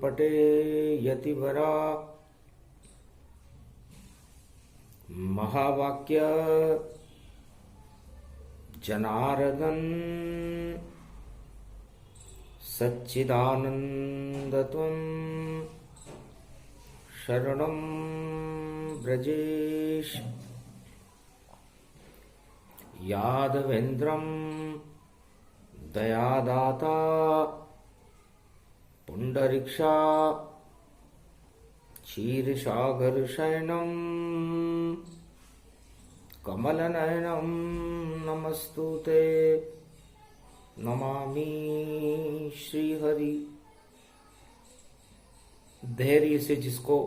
पटे यतिवरा महावाक्य जनार्दन सच्चिदानंदत्वं शरणं ब्रजेश यादवेन्द्रं दयादाता पुंडरीक्षा क्षीरसागरशयनं कमलनयनं नमस्तुते नमामि श्रीहरि। धैर्य से जिसको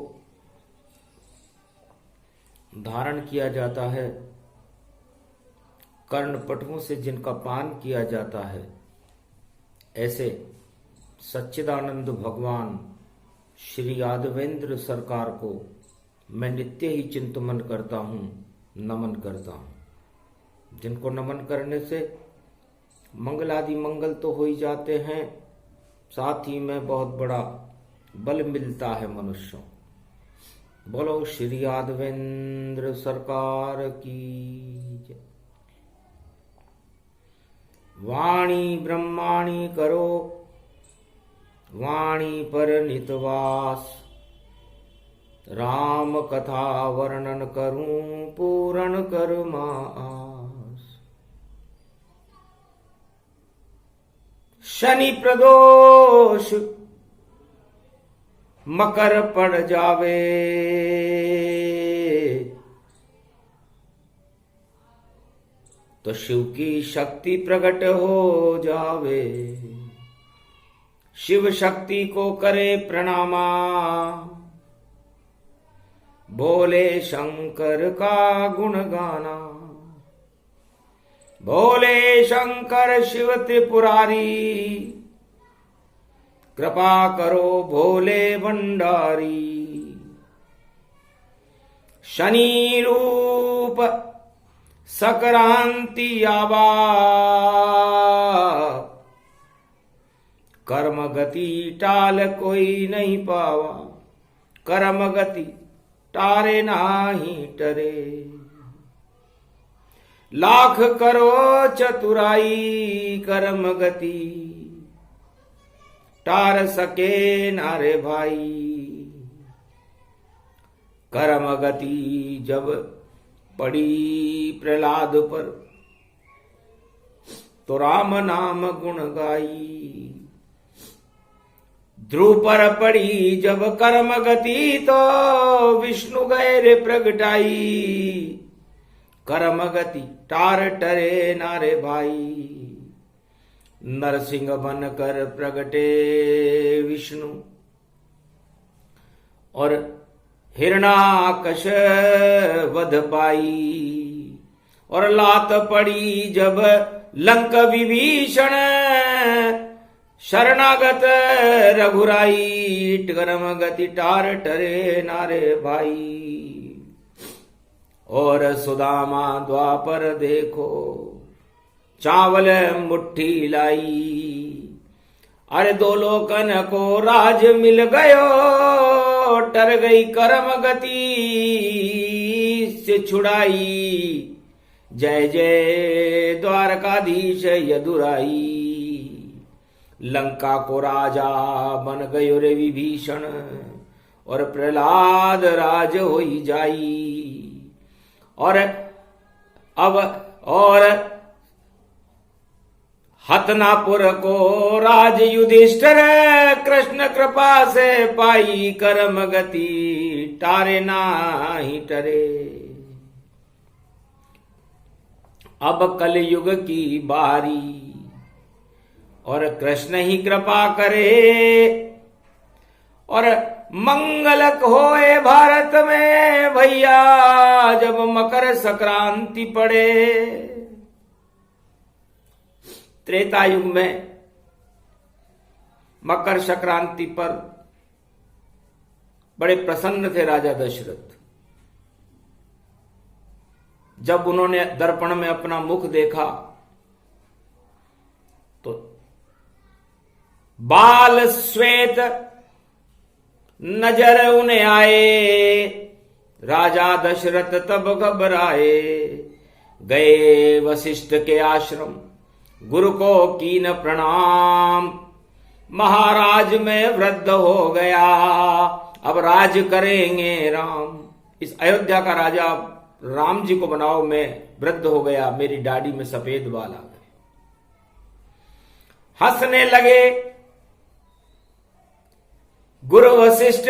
धारण किया जाता है, कर्णपटुओं से जिनका पान किया जाता है, ऐसे सच्चिदानंद भगवान श्री यादवेंद्र सरकार को मैं नित्य ही चिंतन करता हूँ, नमन करता हूँ। जिनको नमन करने से मंगल आदि मंगल तो हो ही जाते हैं, साथ ही में बहुत बड़ा बल मिलता है मनुष्यों। बोलो श्री यादवेंद्र सरकार की जय। वाणी ब्रह्माणी करो वाणी पर नितवास, राम कथा वर्णन करूं पूर्ण कर मास। शनि प्रदोष मकर पड़ जावे, तो शिव की शक्ति प्रकट हो जावे। शिव शक्ति को करे प्रणामा, भोले शंकर का गुण गाना। भोले शंकर शिव त्रिपुरारी, कृपा करो भोले भंडारी। शनि रूप सकरांति आवा, कर्म गति टाल कोई नहीं पावा। कर्म गति टारे नाही टरे, लाख करो चतुराई। कर्म गति टार सके नारे भाई। कर्म गति जब पड़ी प्रहलाद पर, तो राम नाम गुण गाई। ध्रुव पर पड़ी जब कर्म गति, तो विष्णु गए रे प्रगटाई। कर्म गति टार टरे नारे भाई। नरसिंह बन कर प्रगटे विष्णु, और हिरणाकश वध पाई। और लात पड़ी जब लंक विभीषण, शरणागत रघुराई। कर्म गति टार टरे नारे भाई। और सुदामा द्वापर देखो, चावल मुट्ठी लाई। अरे दो लोकन को राज मिल गयो, टर गई कर्म गति से छुड़ाई। जय जय द्वारकाधीश यदुराई। लंका को राजा बन गयो रे विभीषण, और प्रहलाद राज होई जाई। और हतनापुर को राज युधिष्ठिर, कृष्ण कृपा से पाई। कर्म गति टारे नाही टरे। अब कलयुग की बारी, और कृष्ण ही कृपा करे। और मंगलक होए भारत में भैया, जब मकर संक्रांति पड़े। त्रेता युग में मकर संक्रांति पर बड़े प्रसन्न थे राजा दशरथ। जब उन्होंने दर्पण में अपना मुख देखा तो बाल श्वेत नजर उन्हें आए, राजा दशरथ तब घबराए। गए वशिष्ठ के आश्रम, गुरु को कीन प्रणाम। महाराज में वृद्ध हो गया, अब राज करेंगे राम। इस अयोध्या का राजा राम जी को बनाओ, मैं वृद्ध हो गया, मेरी दाढ़ी में सफेद बाल आ गए। हंसने लगे गुरु वशिष्ठ,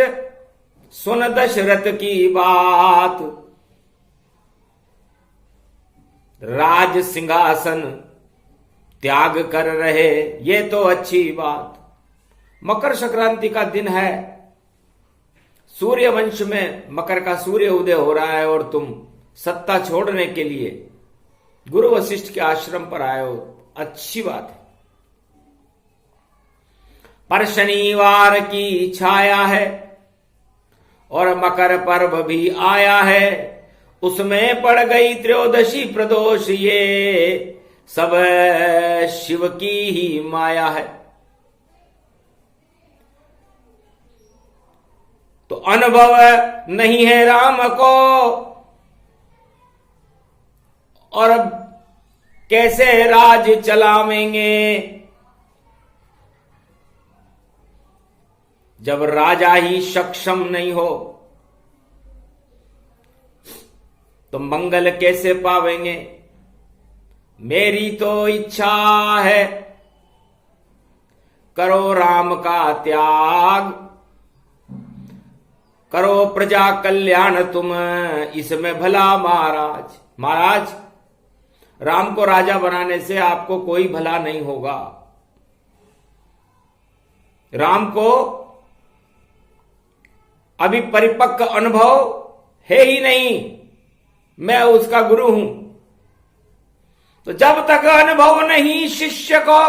सुन दशरथ की बात। राज सिंहासन त्याग कर रहे, ये तो अच्छी बात। मकर संक्रांति का दिन है, सूर्य वंश में मकर का सूर्य उदय हो रहा है और तुम सत्ता छोड़ने के लिए गुरु वशिष्ठ के आश्रम पर आए हो, अच्छी बात है। पर शनिवार की छाया है और मकर पर्व भी आया है, उसमें पड़ गई त्रयोदशी प्रदोष, ये सब शिव की ही माया है। तो अनुभव नहीं है राम को, और अब कैसे राज चलावेंगे। जब राजा ही सक्षम नहीं हो तो मंगल कैसे पावेंगे। मेरी तो इच्छा है, करो राम का त्याग, करो प्रजा कल्याण तुम इसमें भला। महाराज राम को राजा बनाने से आपको कोई भला नहीं होगा। राम को अभी परिपक्व अनुभव है ही नहीं, मैं उसका गुरु हूं। तो जब तक अनुभव नहीं शिष्य को,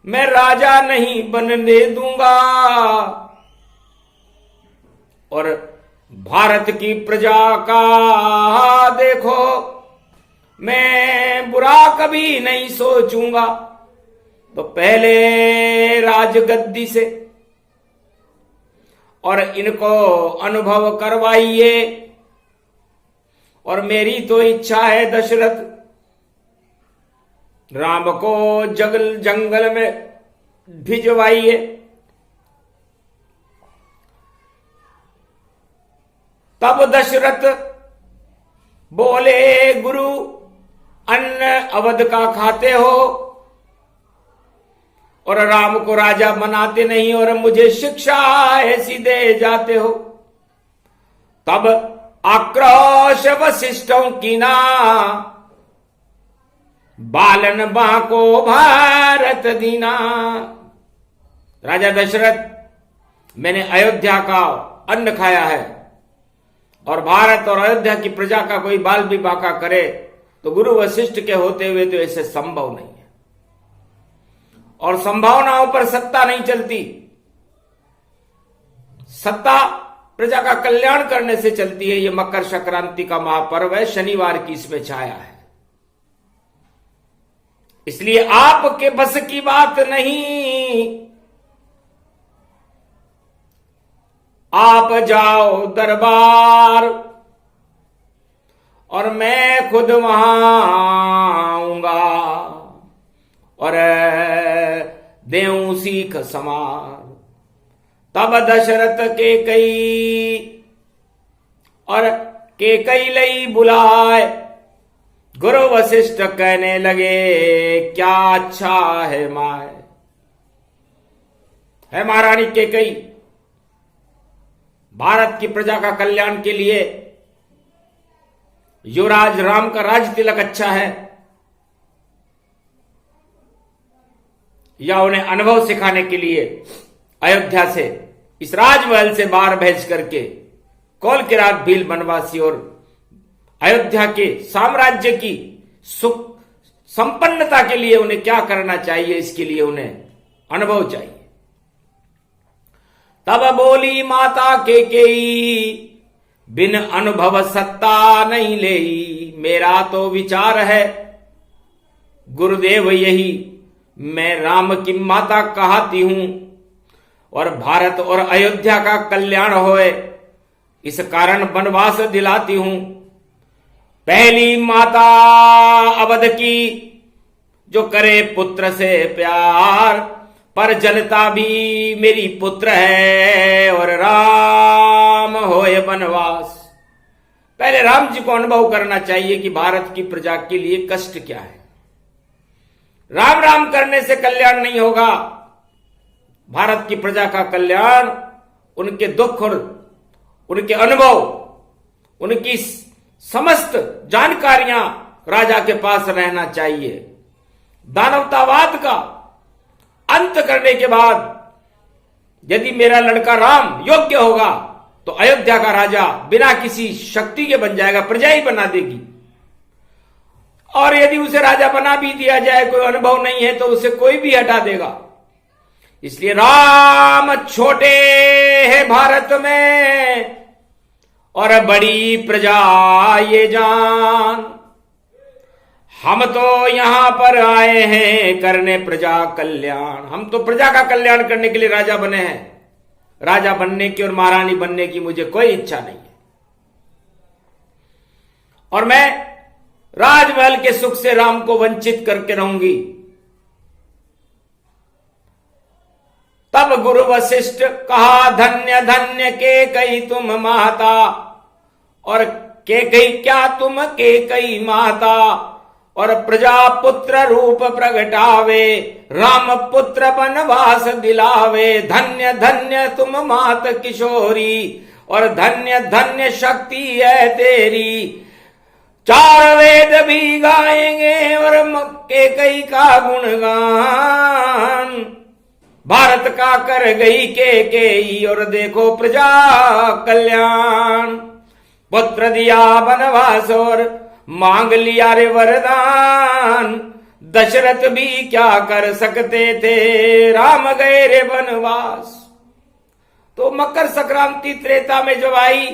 मैं राजा नहीं बनने दूंगा। और भारत की प्रजा का देखो, मैं बुरा कभी नहीं सोचूंगा। तो पहले राजगद्दी से और इनको अनुभव करवाइए। और मेरी तो इच्छा है दशरथ, राम को जंगल में भिजवाइए। तब दशरथ बोले, गुरु अन्न अवध का खाते हो और राम को राजा बनाते नहीं, और मुझे शिक्षा ऐसी दे जाते हो। तब आक्रोश वशिष्ठों की ना, बालन बाको भारत दीना। राजा दशरथ, मैंने अयोध्या का अन्न खाया है, और भारत और अयोध्या की प्रजा का कोई बाल भी बाका करे तो गुरु वशिष्ठ के होते हुए तो ऐसे संभव नहीं है। और संभावनाओं पर सत्ता नहीं चलती, सत्ता प्रजा का कल्याण करने से चलती है। ये मकर संक्रांति का महापर्व है, शनिवार की इसमें छाया है। इसलिए आपके बस की बात नहीं, आप जाओ दरबार और मैं खुद वहां आऊंगा और देऊं सीख समार। तब दशरथ के कई और के कई लई बुलाए, गुरु वशिष्ठ कहने लगे, क्या अच्छा है माय। है महारानी के कई, भारत की प्रजा का कल्याण के लिए युवराज राम का राज तिलक अच्छा है, या उन्हें अनुभव सिखाने के लिए अयोध्या से, इस राजमहल से बाहर भेज करके कौल किरात भील बनवासी और अयोध्या के साम्राज्य की सुख संपन्नता के लिए उन्हें क्या करना चाहिए, इसके लिए उन्हें अनुभव चाहिए। तब बोली माता केकई, बिन अनुभव सत्ता नहीं लेई। मेरा तो विचार है गुरुदेव यही, मैं राम की माता कहती हूं, और भारत और अयोध्या का कल्याण होए, इस कारण वनवास दिलाती हूं। पहली माता अवध की, जो करे पुत्र से प्यार, पर जनता भी मेरी पुत्र है, और राम होए वनवास। पहले राम जी को अनुभव करना चाहिए कि भारत की प्रजा के लिए कष्ट क्या है। राम राम करने से कल्याण नहीं होगा। भारत की प्रजा का कल्याण उनके दुख और उनके अनुभव, उनकी समस्त जानकारियां राजा के पास रहना चाहिए। दानवतावाद का अंत करने के बाद यदि मेरा लड़का राम योग्य होगा तो अयोध्या का राजा बिना किसी शक्ति के बन जाएगा, प्रजा ही बना देगी। और यदि उसे राजा बना भी दिया जाए, कोई अनुभव नहीं है तो उसे कोई भी हटा देगा। इसलिए राम छोटे हैं भारत में और बड़ी प्रजा ये जान। हम तो यहां पर आए हैं करने प्रजा कल्याण। हम तो प्रजा का कल्याण करने के लिए राजा बने हैं। राजा बनने की और महारानी बनने की मुझे कोई इच्छा नहीं है। और मैं राजमहल के सुख से राम को वंचित करके रहूंगी। तब गुरु वशिष्ठ कहा, धन्य धन्य के कई तुम माता, और के कई क्या तुम के कई माता, और प्रजा पुत्र रूप प्रगटावे, राम पुत्र बनवास दिलावे। धन्य धन्य तुम मात किशोरी, और धन्य धन्य शक्ति है तेरी। चार वेद भी गाएंगे और के कई का गुणगान। भारत का कर गई के, और देखो प्रजा कल्याण। पुत्र दिया बनवास और मांग लिया रे वरदान। दशरथ भी क्या कर सकते थे, राम गए रे वनवास। तो मकर संक्रांति त्रेता में जब आई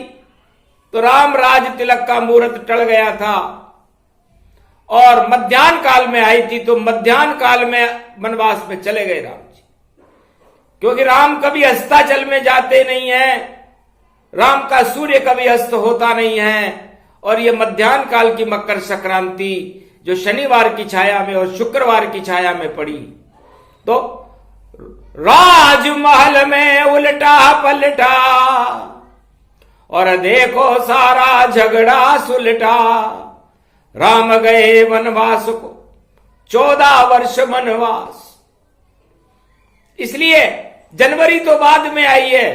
तो राम राज तिलक का मुहूर्त टल गया था, और मध्याह्न काल में आई थी तो मध्याह्न काल में वनवास में चले गए राम जी। क्योंकि राम कभी अस्ताचल में जाते नहीं है, राम का सूर्य कभी अस्त होता नहीं है। और ये मध्याह्न काल की मकर संक्रांति जो शनिवार की छाया में और शुक्रवार की छाया में पड़ी, तो राजमहल में उल्टा पलटा और देखो सारा झगड़ा सुलटा। राम गए वनवास को 14 वर्ष वनवास। इसलिए जनवरी तो बाद में आई है,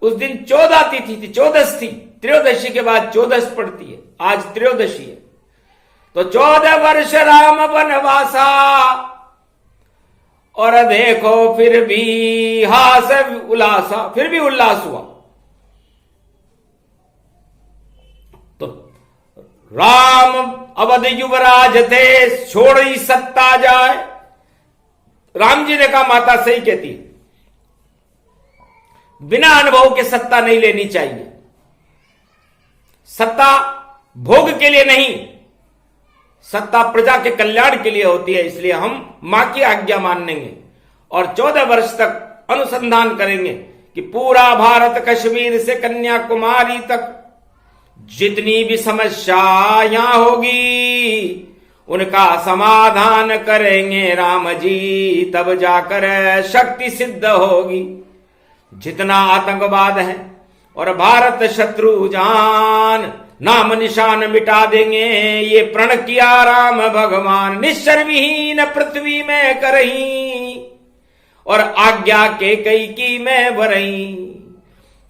उस दिन 14 तिथि थी, 14 थी। त्रयोदशी के बाद 14 पड़ती है, आज त्रयोदशी है। तो 14 वर्ष राम वनवासा, और देखो फिर भी हास उल्लासा, फिर भी उल्लास हुआ। तो राम अवध युवराज थे, छोड़ी सत्ता जाए। राम जी ने कहा, माता सही कहती है, बिना अनुभव के सत्ता नहीं लेनी चाहिए। सत्ता भोग के लिए नहीं, सत्ता प्रजा के कल्याण के लिए होती है। इसलिए हम मां की आज्ञा मानेंगे और 14 वर्ष तक अनुसंधान करेंगे कि पूरा भारत, कश्मीर से कन्याकुमारी तक जितनी भी समस्या यहां होगी उनका समाधान करेंगे राम जी, तब जाकर शक्ति सिद्ध होगी। जितना आतंकवाद है और भारत शत्रु जान, नाम निशान मिटा देंगे, ये प्रण किया राम भगवान। निश्चर विहीन पृथ्वी में करही, और आज्ञा के कई की मैं बरही।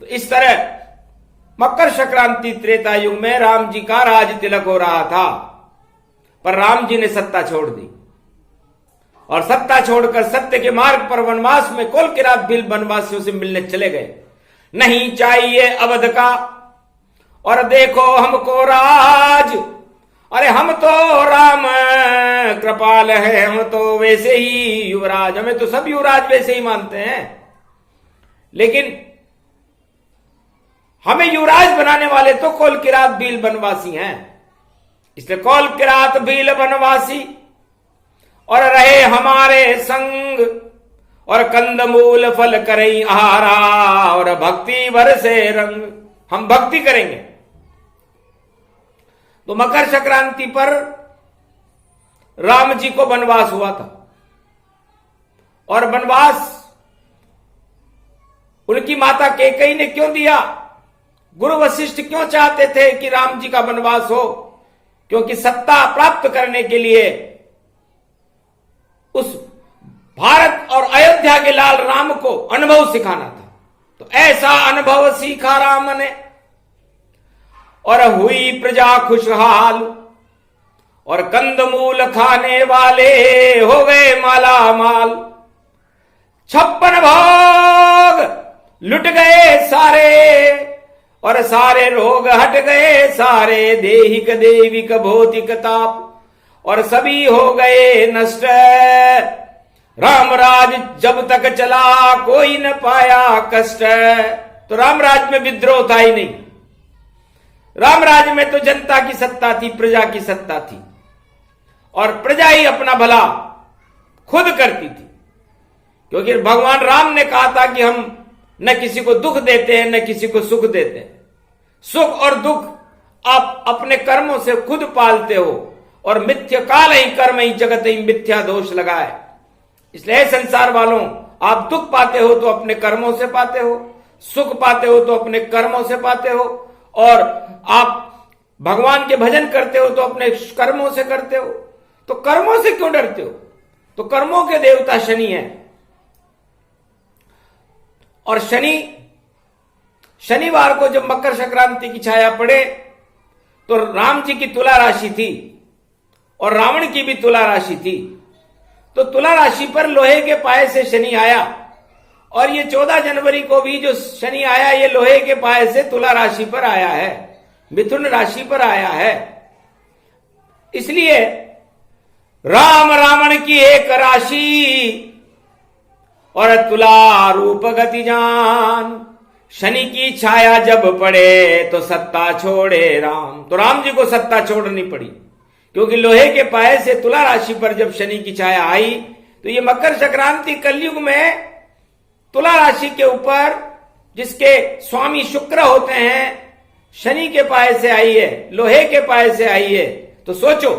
तो इस तरह मकर संक्रांति त्रेता युग में राम जी का राज तिलक हो रहा था, पर राम जी ने सत्ता छोड़ दी और सत्ता छोड़कर सत्य के मार्ग पर वनवास में कोल की रात भी वनवासियों से मिलने चले गए। नहीं चाहिए अवध का, और देखो हमको राज। अरे हम तो राम कृपाल है, हम तो वैसे ही युवराज, हमें तो सब युवराज वैसे ही मानते हैं। लेकिन हमें युवराज बनाने वाले तो कोल की रात भील वनवासी हैं। इसलिए कोल की रात भील वनवासी और रहे हमारे संग, और कंदमूल फल करई आहारा, और भक्ति बरसे रंग, हम भक्ति करेंगे। तो मकर संक्रांति पर राम जी को वनवास हुआ था, और वनवास उनकी माता कैकेयी ने क्यों दिया? गुरु वशिष्ठ क्यों चाहते थे कि राम जी का वनवास हो? क्योंकि सत्ता प्राप्त करने के लिए उस भारत और अयोध्या के लाल राम को अनुभव सिखाना था। तो ऐसा अनुभव सीखा राम ने, और हुई प्रजा खुशहाल, और कंदमूल खाने वाले हो गए माला माल। 56 भोग लुट गए सारे, और सारे रोग हट गए सारे, देहिक देविक भौतिक ताप, और सभी हो गए नष्ट। रामराज जब तक चला कोई न पाया कष्ट। तो रामराज में विद्रोह था ही नहीं, रामराज में तो जनता की सत्ता थी, प्रजा की सत्ता थी, और प्रजा ही अपना भला खुद करती थी। क्योंकि भगवान राम ने कहा था कि हम न किसी को दुख देते हैं न किसी को सुख देते हैं। सुख और दुख आप अपने कर्मों से खुद पालते हो, और मिथ्या काल ही कर्म ही जगत ही मिथ्या दोष लगाए। इसलिए संसार वालों, आप दुख पाते हो तो अपने कर्मों से पाते हो, सुख पाते हो तो अपने कर्मों से पाते हो, और आप भगवान के भजन करते हो तो अपने कर्मों से करते हो। तो कर्मों से क्यों डरते हो? तो कर्मों के देवता शनि है, और शनिवार को जब मकर संक्रांति की छाया पड़े तो राम जी की तुला राशि थी और रावण की भी तुला राशि थी। तो तुला राशि पर लोहे के पाए से शनि आया, और ये 14 जनवरी को भी जो शनि आया ये लोहे के पाए से तुला राशि पर आया है, मिथुन राशि पर आया है। इसलिए राम रावण की एक राशि, और तुला रूप गति जान। शनि की छाया जब पड़े तो सत्ता छोड़े राम। तो राम जी को सत्ता छोड़नी पड़ी, क्योंकि लोहे के पाए से तुला राशि पर जब शनि की छाया आई, तो ये मकर संक्रांति कलयुग में तुला राशि के ऊपर जिसके स्वामी शुक्र होते हैं, शनि के पाए से आई है, लोहे के पाए से आई है। तो सोचो,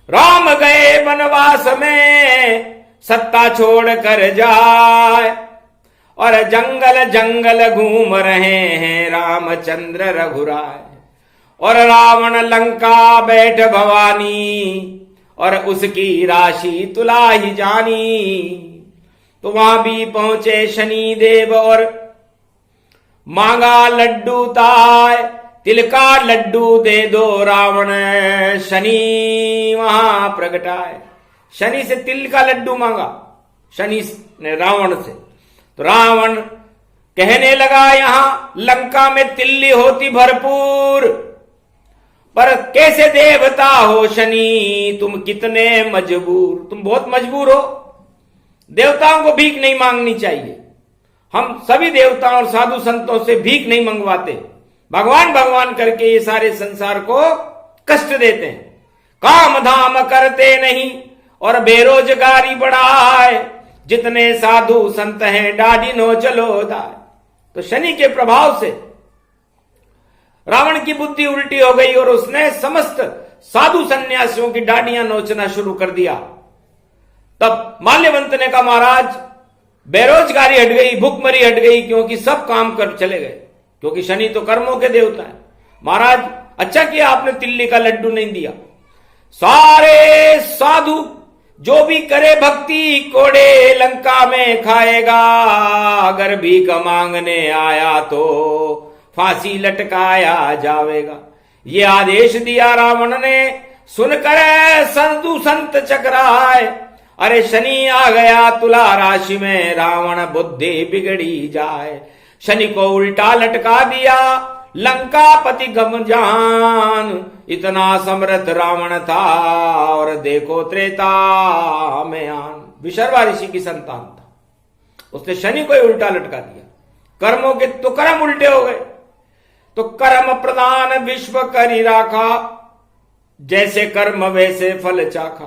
राम गए वनवास में सत्ता छोड़ कर जाए, और जंगल जंगल घूम रहे हैं रामचंद्र रघुराय, और रावण लंका बैठ भवानी, और उसकी राशि तुला ही जानी। तो वहां भी पहुंचे शनि देव और मांगा लड्डू ताय, तिल का लड्डू दे दो रावण, शनि वहां प्रगटाए। शनि से तिल का लड्डू मांगा शनि ने रावण से। तो रावण कहने लगा, यहां लंका में तिल्ली होती भरपूर, पर कैसे देवता हो शनि, तुम कितने मजबूर। तुम बहुत मजबूर हो, देवताओं को भीख नहीं मांगनी चाहिए। हम सभी देवताओं और साधु संतों से भीख नहीं मंगवाते, भगवान भगवान करके ये सारे संसार को कष्ट देते हैं। काम धाम करते नहीं और बेरोजगारी बढ़ाए, जितने साधु संत हैं डाढ़ी नो चलो दाए। तो शनि के प्रभाव से रावण की बुद्धि उल्टी हो गई, और उसने समस्त साधु सन्यासियों की डाढ़ियां नोचना शुरू कर दिया। तब माल्यवंत ने कहा, महाराज बेरोजगारी हट गई, भूखमरी हट गई, क्योंकि सब काम कर चले गए, क्योंकि शनि तो कर्मों के देवता है। महाराज अच्छा किया आपने तिल्ली का लड्डू नहीं दिया। सारे साधु जो भी करे भक्ति, कोड़े लंका में खाएगा, अगर भीख मांगने आया तो फांसी लटकाया जावेगा। ये आदेश दिया रावण ने, सुनकर साधु संत चकराए। अरे शनि आ गया तुला राशि में, रावण बुद्धि बिगड़ी जाए। शनि को उल्टा लटका दिया लंकापति गमजान, इतना समर्थ रावण था, और देखो त्रेता में आन। विशर्वा ऋषि की संतान था, उसने शनि को ही उल्टा लटका दिया। कर्मों के तो कर्म उल्टे हो गए। तो कर्म प्रदान विश्व करी राखा, जैसे कर्म वैसे फल चाखा।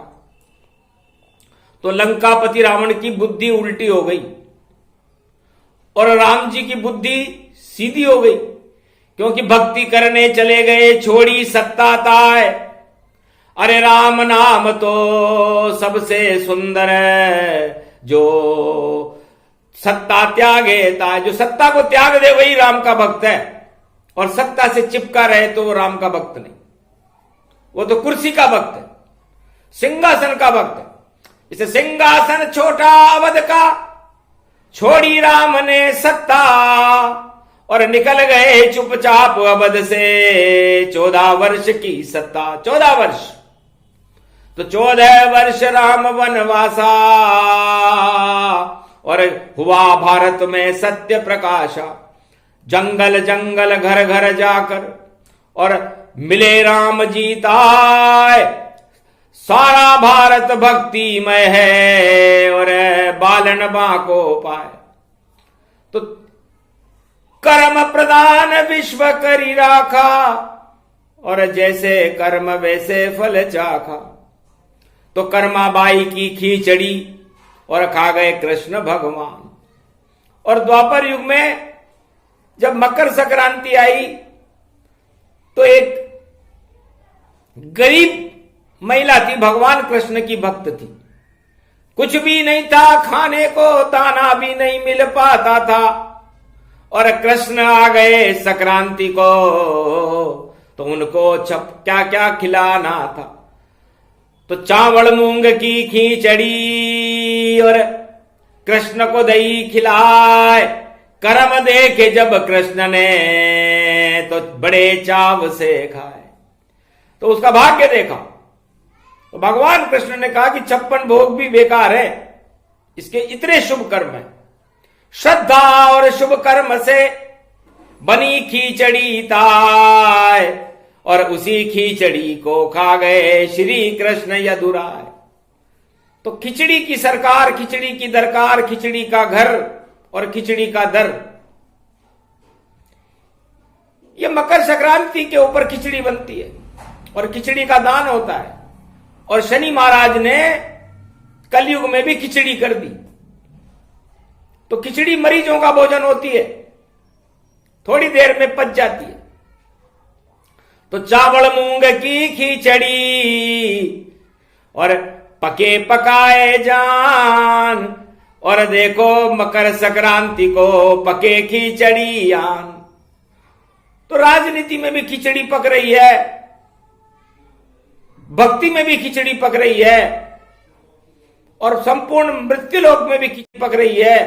तो लंकापति रावण की बुद्धि उल्टी हो गई और राम जी की बुद्धि सीधी हो गई, क्योंकि भक्ति करने चले गए, छोड़ी सत्ता ताय। अरे राम नाम तो सबसे सुंदर है, जो सत्ता त्यागे ताय। जो सत्ता को त्याग दे वही राम का भक्त है, और सत्ता से चिपका रहे तो वो राम का भक्त नहीं, वो तो कुर्सी का भक्त है, सिंहासन का भक्त है। इसे सिंहासन छोटा अवध का, छोड़ी राम ने सत्ता, और निकल गए चुपचाप अवध से 14 वर्ष की सत्ता। 14 वर्ष तो 14 वर्ष राम वनवासा, और हुआ भारत में सत्य प्रकाशा। जंगल जंगल घर घर जाकर और मिले राम जी ताय। सारा भारत भक्तिमय है और बालन बाको पाए। तो कर्म प्रदान विश्व करी राखा, और जैसे कर्म वैसे फल चाखा। तो कर्माबाई की खिचड़ी और खा गए कृष्ण भगवान। और द्वापर युग में जब मकर संक्रांति आई तो एक गरीब महिला थी, भगवान कृष्ण की भक्त थी। कुछ भी नहीं था खाने को, दाना भी नहीं मिल पाता था, और कृष्ण आ गए संक्रांति को तो उनको क्या क्या खिलाना था। तो चावल मूंग की खिचड़ी और कृष्ण को दही खिलाए। कर्म देखे जब कृष्ण ने तो बड़े चाव से खाए। तो उसका भाग्य देखा तो भगवान कृष्ण ने कहा कि 56 भोग भी बेकार है, इसके इतने शुभ कर्म है। श्रद्धा और शुभ कर्म से बनी खिचड़ी ताय, और उसी खिचड़ी को खा गए श्री कृष्ण यदुराय। तो खिचड़ी की सरकार, खिचड़ी की दरकार, खिचड़ी का घर और खिचड़ी का दर। ये मकर संक्रांति के ऊपर खिचड़ी बनती है और खिचड़ी का दान होता है। और शनि महाराज ने कलयुग में भी खिचड़ी कर दी। तो खिचड़ी मरीजों का भोजन होती है, थोड़ी देर में पच जाती है। तो चावल मूंग की खिचड़ी और पके पकाए जान, और देखो मकर संक्रांति को पके खिचड़ी आन। तो राजनीति में भी खिचड़ी पक रही है, भक्ति में भी खिचड़ी पक रही है, और संपूर्ण मृत्युलोक में भी खिचड़ी पक रही है।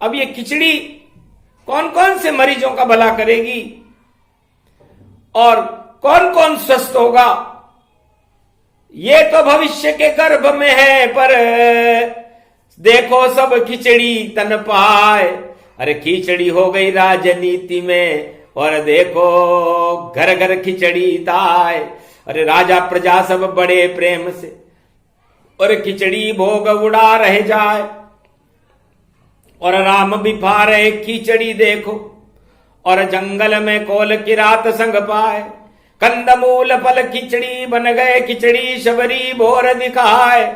अब ये खिचड़ी कौन कौन से मरीजों का भला करेगी और कौन कौन स्वस्थ होगा, ये तो भविष्य के गर्भ में है। पर देखो सब खिचड़ी तन पाए। अरे खिचड़ी हो गई राजनीति में, और देखो घर घर खिचड़ी ताय। अरे राजा प्रजा सब बड़े प्रेम से और खिचड़ी भोग उड़ा रह जाए। और राम भी पा रहे खिचड़ी देखो, और जंगल में कोल की रात संग पाए। कंदमूल फल खिचड़ी बन गए, खिचड़ी शबरी भोर दिखाए।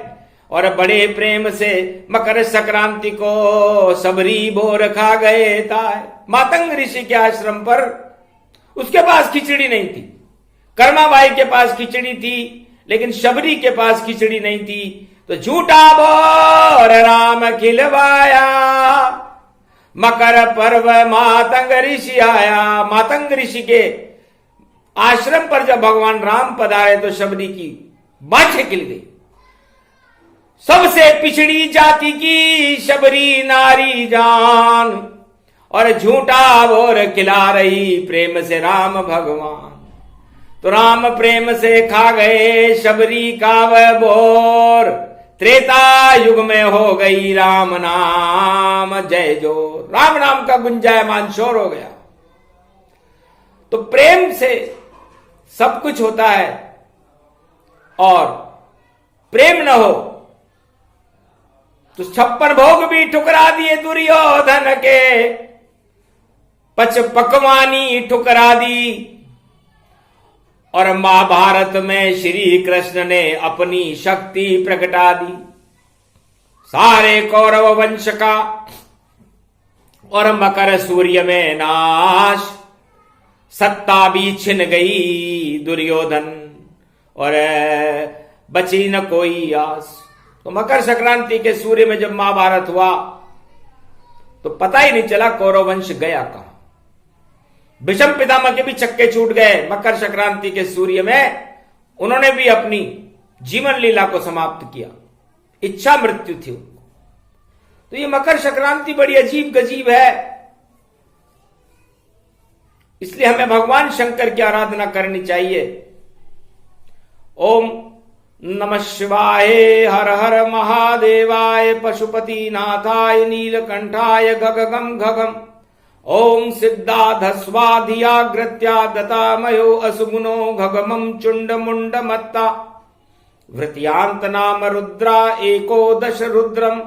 और बड़े प्रेम से मकर संक्रांति को सबरी भोर खा गए ताय। मातंग ऋषि के आश्रम पर उसके पास खिचड़ी नहीं थी, कर्माबाई के पास खिचड़ी थी, लेकिन शबरी के पास खिचड़ी नहीं थी। तो झूठा भोर राम खिलवाया, मकर पर्व मातंग ऋषि आया। मातंग ऋषि के आश्रम पर जब भगवान राम पधारे तो शबरी की बाछे खिल गई। सबसे पिछड़ी जाति की शबरी नारी जान, और झूठा भोर खिला रही प्रेम से राम भगवान। तो राम प्रेम से खा गए शबरी का वह भोर। त्रेता युग में हो गई राम नाम जय जोर। राम नाम का गुंजायमान शोर हो गया। तो प्रेम से सब कुछ होता है, और प्रेम न हो तो 56 भोग भी ठुकरा दिए दुर्योधन के, पच पकवानी ठुकरा दी। और महाभारत में श्री कृष्ण ने अपनी शक्ति प्रकटा दी। सारे कौरव वंश का और मकर सूर्य में नाश, सत्ता भी छिन गई दुर्योधन और बची न कोई आस। तो मकर संक्रांति के सूर्य में जब महाभारत हुआ तो पता ही नहीं चला कौरव वंश गया कहां। भीष्म पितामह के भी चक्के छूट गए। मकर संक्रांति के सूर्य में उन्होंने भी अपनी जीवन लीला को समाप्त किया, इच्छा मृत्यु थी उनको। तो ये मकर संक्रांति बड़ी अजीब गजीब है, इसलिए हमें भगवान शंकर की आराधना करनी चाहिए। ओम नमः शिवाय, हर हर महादेवाय, पशुपति नाथाय, नीलकंठाय, गगगम घगम। ओम सिद्धाधस्वाधियाग्रत्या दतामयो असुगुणो घगमं चुंड मुंड मत्ता वृत्यांत नाम रुद्रा एकोदश रुद्रम।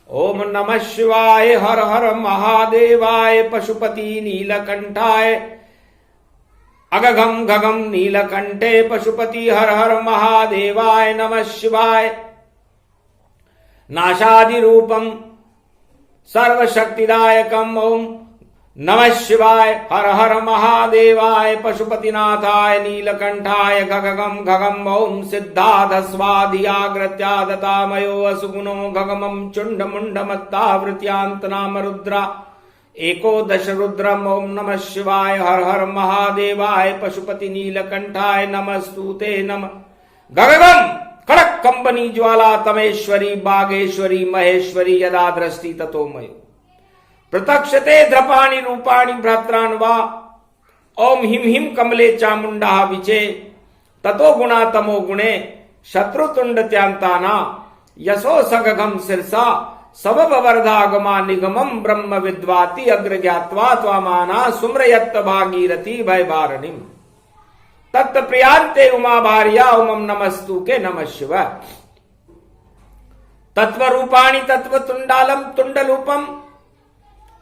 ओम नमः शिवाय, हर हर महादेवाय, पशुपति नीलकंठाय, अगघम घगम नीलकंठे पशुपति, हर हर महादेवाय नमः शिवाय। नाशादि रूपम सर्वशक्तिदायकम। ओम नमः शिवाय, हर हर महादेवाय, पशुपतिनाथाय, नीलकंठाय, गगगम घगम। ओम सिद्धाधस्वाधियाग्रत्या दतामयो असुगुणो घगमं चुंड मुंड मत्ता वृत्यांत नाम रुद्रा एकोदश रुद्रम। ओम नमः शिवाय, हर हर महादेवाय, पशुपति नीलकंठाय, नमस्तुते नमः। गगगम कड़क कंबनी ज्वाला तमेश्वरी बागेश्वरी महेश्वरी यदा दृष्टि ततो मयो प्रत्यक्षते द्रपाणि रूपाणि भ्रात्रान् वा। ओम हिम हिम कमले चामुंडा विचे ततो गुणा तमो गुणे शत्रुतुंड त्यांताना यशो सगघम शिरसा सबब वर्धागमा निगमम ब्रह्म विद्वाति अग्र ज्ञात्वा त्वामाना सुम्रयत्त भागीरथी भयवारणिम तत्त प्रियांते उमा भार्या ओमम नमस्तु के नमः शिव। तत्व रूपाणि तत्व तुंडालम तुंडलूपम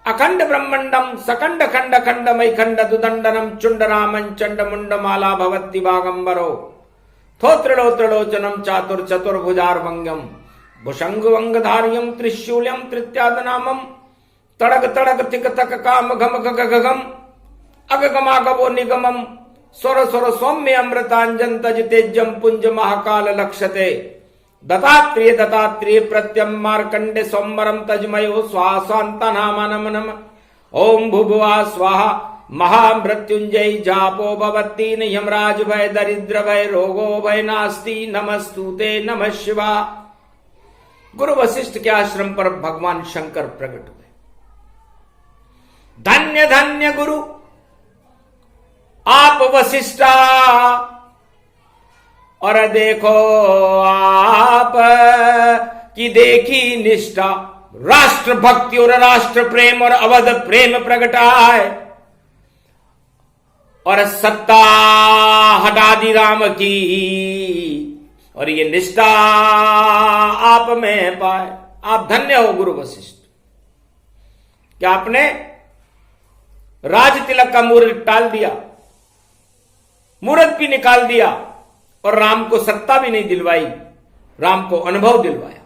अखंड ब्रह्मंडम सकंड खंड खंड मई खंड दुदंडनम चुंडरामं चंड मुंड माला भवत्ति बागंबरो थोत्रिलोत्रिलोचनम चातुर चतुर्भुजार्वंगम भुषंग वंगधार्यम त्रिशूल्यम तृत्यादनामम तड़ग तड़ग तिक तक काम घम गगम अगगमागवो निगमम स्वर स्वर सौम्य अमृतांजन तज तेजम पुंज महाकाल लक्षते दत्तात्रेय दत्तात्रेय प्रत्यम मार्कंडे सोमरम तजमयो स्वासांतनामनम नम। ओम भुभुवा स्वाहा महामृत्युंजय जापो भवत्तीन यमराज भय दरिद्र भय रोगो भय नास्ति नमस्तुते नमः शिवा। गुरु वशिष्ठ के आश्रम पर भगवान शंकर प्रकट हुए। धन्य धन्य गुरु आप वशिष्ठा, और देखो आप की देखी निष्ठा, राष्ट्र भक्ति और राष्ट्र प्रेम और अवध प्रेम प्रगटाए और सत्ता हटा दी राम की और ये निष्ठा आप में पाए। आप धन्य हो गुरु वशिष्ठ, क्या आपने राज तिलक का मुहूर्त टाल दिया, मुहूर्त भी निकाल दिया और राम को सत्ता भी नहीं दिलवाई, राम को अनुभव दिलवाया।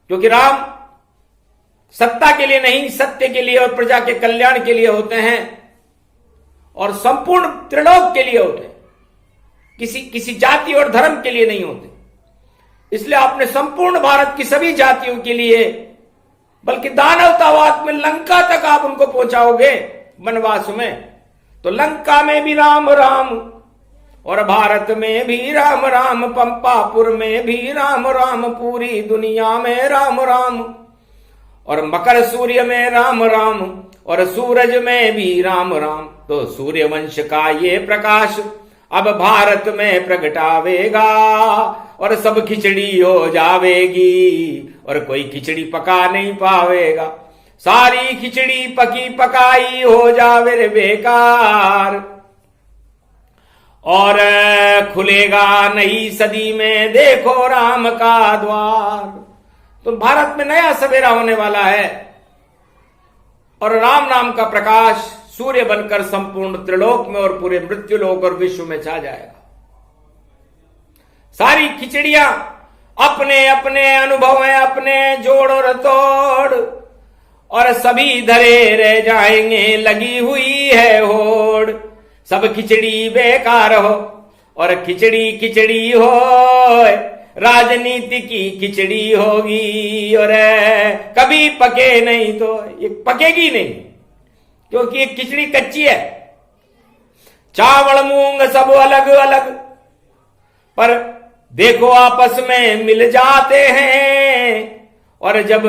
क्योंकि राम सत्ता के लिए नहीं, सत्य के लिए और प्रजा के कल्याण के लिए होते हैं और संपूर्ण त्रिलोक के लिए होते हैं, किसी जाति और धर्म के लिए नहीं होते। इसलिए आपने संपूर्ण भारत की सभी जातियों के लिए, बल्कि दानवतावाद में लंका तक आप उनको पहुंचाओगे वनवास में, तो लंका में भी राम राम और भारत में भी राम राम, पंपापुर में भी राम राम, पूरी दुनिया में राम राम, और मकर सूर्य में राम राम और सूरज में भी राम राम। तो सूर्य वंश का ये प्रकाश अब भारत में प्रगटावेगा और सब खिचड़ी हो जावेगी और कोई खिचड़ी पका नहीं पावेगा। सारी खिचड़ी पकी पकाई हो जावे रे बेकार और खुलेगा नई सदी में देखो राम का द्वार। तो भारत में नया सवेरा होने वाला है और राम नाम का प्रकाश सूर्य बनकर संपूर्ण त्रिलोक में और पूरे मृत्युलोक और विश्व में छा जाएगा। सारी खिचड़ियां अपने अपने अनुभव हैं, अपने जोड़ और तोड़, और सभी धरे रह जाएंगे, लगी हुई है होड़। सब खिचड़ी बेकार हो और खिचड़ी खिचड़ी हो, राजनीति की खिचड़ी होगी, और कभी पके नहीं तो ये पकेगी नहीं, क्योंकि ये खिचड़ी कच्ची है। चावल मूंग सब अलग अलग, पर देखो आपस में मिल जाते हैं। और जब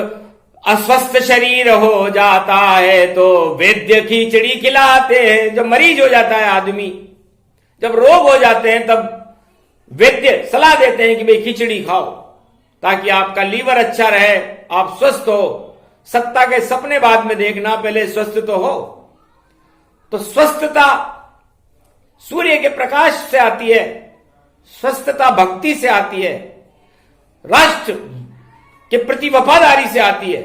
अस्वस्थ शरीर हो जाता है तो वैद्य खिचड़ी खिलाते हैं। जब मरीज हो जाता है आदमी, जब रोग हो जाते हैं, तब वैद्य सलाह देते हैं कि भाई खिचड़ी खाओ ताकि आपका लीवर अच्छा रहे, आप स्वस्थ हो। सत्ता के सपने बाद में देखना, पहले स्वस्थ तो हो। तो स्वस्थता सूर्य के प्रकाश से आती है, स्वस्थता भक्ति से आती है, राष्ट्र के प्रति वफादारी से आती है।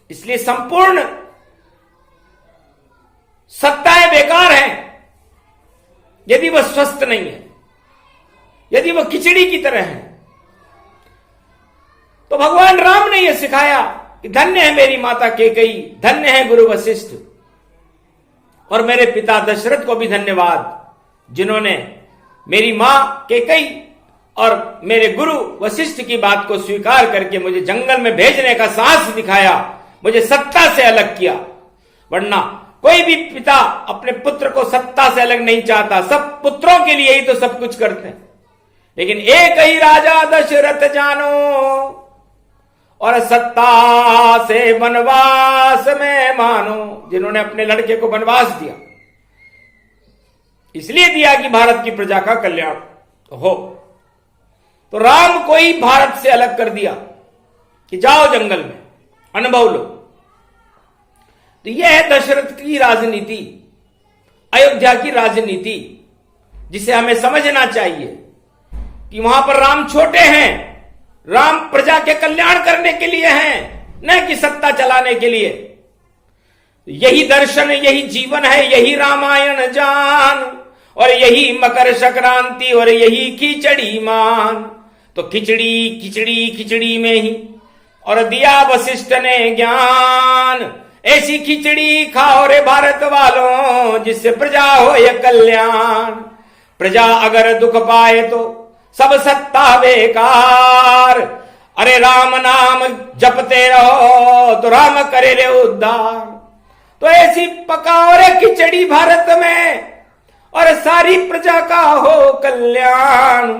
इसलिए संपूर्ण सत्ताएं बेकार हैं यदि वह स्वस्थ नहीं है, यदि वह खिचड़ी की तरह है। तो भगवान राम ने यह सिखाया कि धन्य है मेरी माता कैकेयी, धन्य है गुरु वशिष्ठ, और मेरे पिता दशरथ को भी धन्यवाद, जिन्होंने मेरी मां कैकेयी और मेरे गुरु वशिष्ठ की बात को स्वीकार करके मुझे जंगल में भेजने का साहस दिखाया, मुझे सत्ता से अलग किया। वरना कोई भी पिता अपने पुत्र को सत्ता से अलग नहीं चाहता, सब पुत्रों के लिए ही तो सब कुछ करते हैं। लेकिन एक ही राजा दशरथ जानो, और सत्ता से वनवास में मानो, जिन्होंने अपने लड़के को वनवास दिया, इसलिए दिया कि भारत की प्रजा का कल्याण हो। तो राम को ही भारत से अलग कर दिया कि जाओ जंगल में अनुभव लो। तो यह है दशरथ की राजनीति, अयोध्या की राजनीति, जिसे हमें समझना चाहिए कि वहां पर राम छोटे हैं, राम प्रजा के कल्याण करने के लिए हैं, न कि सत्ता चलाने के लिए। यही दर्शन, यही जीवन है, यही रामायण जान, और यही मकर संक्रांति, और यही खिचड़ी मान। तो खिचड़ी खिचड़ी खिचड़ी में ही और दिया वशिष्ठ ने ज्ञान। ऐसी खिचड़ी खाओ रे भारत वालों, जिससे प्रजा हो ये कल्याण। प्रजा अगर दुख पाए तो सब सत्ता बेकार, अरे राम नाम जपते रहो तो राम करे रे उद्धार। तो ऐसी पकाओ रे खिचड़ी भारत में, और सारी प्रजा का हो कल्याण,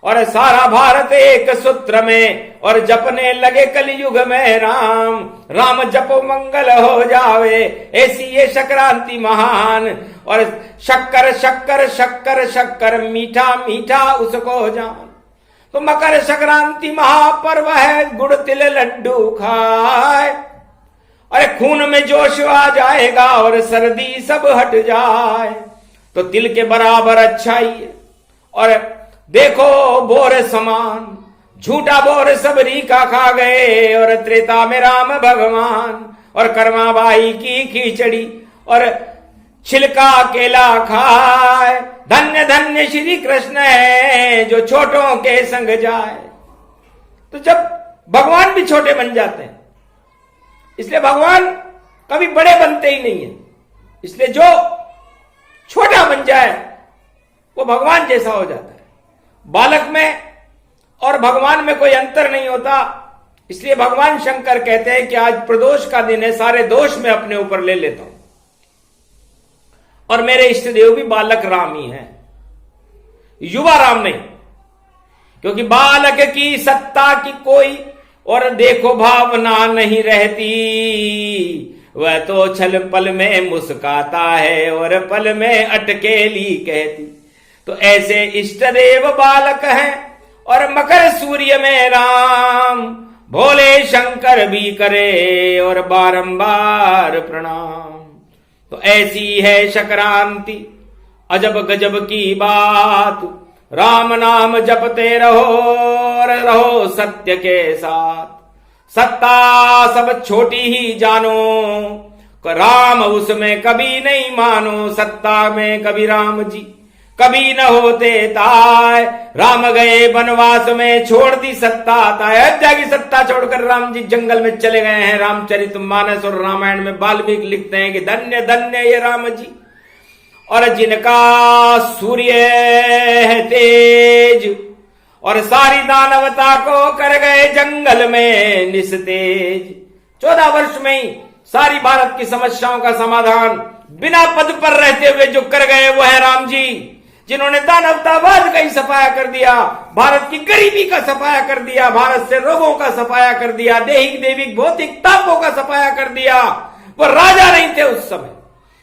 और सारा भारत एक सूत्र में, और जपने लगे कलयुग में राम। राम जपो मंगल हो जावे, ऐसी ये संक्रांति महान। और शक्कर शक्कर शक्कर शक्कर, मीठा मीठा उसको जान। तो मकर संक्रांति महापर्व है, गुड़ तिल लड्डू खाए, अरे खून में जोश आ जाएगा और सर्दी सब हट जाए। तो तिल के बराबर अच्छाई है, और देखो बोर समान, झूठा बोर सबरी का खा गए, और त्रेता में राम भगवान। और कर्माबाई की खिचड़ी और छिलका केला खाए। धन्य धन्य श्री कृष्ण है, जो छोटों के संग जाए। तो जब भगवान भी छोटे बन जाते हैं, इसलिए भगवान कभी बड़े बनते ही नहीं है। इसलिए जो छोटा बन जाए वो भगवान जैसा हो जाता है। बालक में और भगवान में कोई अंतर नहीं होता। इसलिए भगवान शंकर कहते हैं कि आज प्रदोष का दिन है, सारे दोष मैं अपने ऊपर ले लेता हूं, और मेरे इष्ट देव भी बालक राम ही हैं, युवा राम नहीं। क्योंकि बालक की सत्ता की कोई और देखो भावना नहीं रहती, वह तो छल पल में मुस्काता है और पल में अटकेली कहती। तो ऐसे इष्ट देव बालक हैं, और मकर सूर्य में राम। भोले शंकर भी करे और बारंबार प्रणाम। तो ऐसी है संक्रांति अजब गजब की बात, राम नाम जपते रहो और रहो सत्य के साथ। सत्ता सब छोटी ही जानो, राम उसमें कभी नहीं मानो। सत्ता में कभी राम जी, कभी न होते ताय। राम गए वनवास में छोड़ दी सत्ता ताय। अयोध्या की सत्ता छोड़कर राम जी जंगल में चले गए हैं। रामचरितमानस और रामायण में वाल्मीकि लिखते हैं कि धन्य धन्य ये राम जी, और जिनका सूर्य है तेज, और सारी दानवता को कर गए जंगल में निस्तेज। 14 वर्ष में ही सारी भारत की समस्याओं का समाधान बिना पद पर रहते हुए जो कर गए वो है राम जी, जिन्होंने दानवतावाद का ही सफाया कर दिया, भारत की गरीबी का सफाया कर दिया, भारत से रोगों का सफाया कर दिया, दैहिक दैविक भौतिक तापों का सफाया कर दिया। वो राजा नहीं थे उस समय।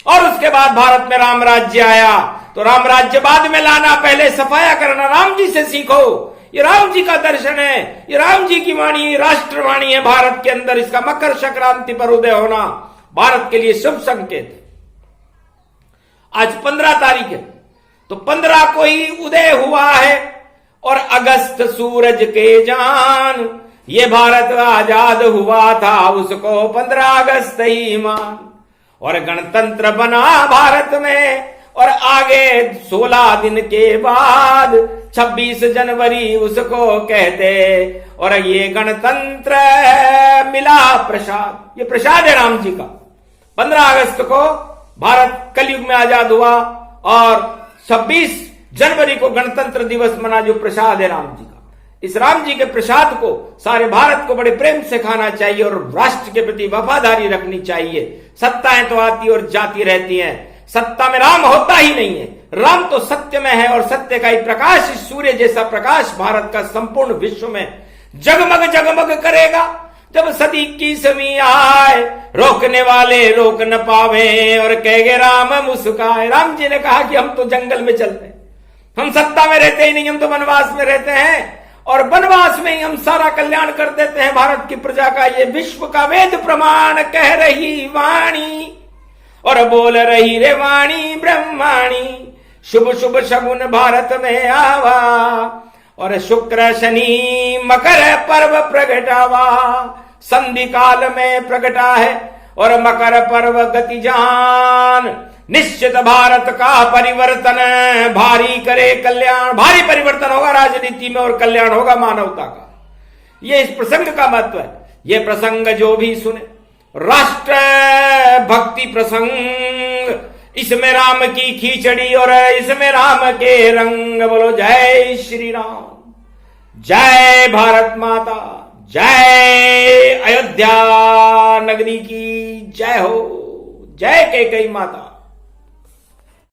और उसके बाद भारत में राम राज्य आया, तो राम राज्य बाद में लाना, पहले सफाया करना राम जी से सीखो। ये राम जी का दर्शन है, ये राम जी की वाणी, राष्ट्रवाणी है भारत के अंदर। इसका मकर संक्रांति पर उदय होना भारत के लिए शुभ संकेत है। आज 15 तारीख है, तो 15 को ही उदय हुआ है, और अगस्त सूरज के जान, ये भारत आजाद हुआ था उसको 15 अगस्त ही मान। और गणतंत्र बना भारत में, और आगे 16 दिन के बाद 26 जनवरी उसको कहते। और ये गणतंत्र मिला प्रसाद, ये प्रसाद है राम जी का। 15 अगस्त को भारत कलयुग में आजाद हुआ, और 26 जनवरी को गणतंत्र दिवस मना, जो प्रसाद है राम जी का। इस राम जी के प्रसाद को सारे भारत को बड़े प्रेम से खाना चाहिए, और राष्ट्र के प्रति वफादारी रखनी चाहिए। सत्ताएं तो आती और जाती रहती हैं, सत्ता में राम होता ही नहीं है। राम तो सत्य में है, और सत्य का ही प्रकाश, सूर्य जैसा प्रकाश भारत का संपूर्ण विश्व में जगमग जगमग करेगा। जब सदी की समी आए, रोकने वाले रोक न पावे, और कहेंगे राम मुस्काए। राम जी ने कहा कि हम तो जंगल में चलते हैं, हम सत्ता में रहते ही नहीं, हम तो वनवास में रहते हैं, और वनवास में ही हम सारा कल्याण कर देते हैं भारत की प्रजा का। ये विश्व का वेद प्रमाण कह रही वाणी, और बोल रही रे वाणी ब्रह्माणी। शुभ शुभ शगुन भारत में आवा, और शुक्र शनि मकर पर्व प्रगटावा। संधि काल में प्रगटा है, और मकर पर्व गति जान। निश्चित भारत का परिवर्तन भारी करे कल्याण। भारी परिवर्तन होगा राजनीति में, और कल्याण होगा मानवता का। ये इस प्रसंग का महत्व है। ये प्रसंग जो भी सुने, राष्ट्र भक्ति प्रसंग, इसमें राम की खिचड़ी और इसमें राम के रंग। बोलो जय श्री राम, जय भारत माता, जय अयोध्या नगरी की जय हो, जय कैकेयी माता।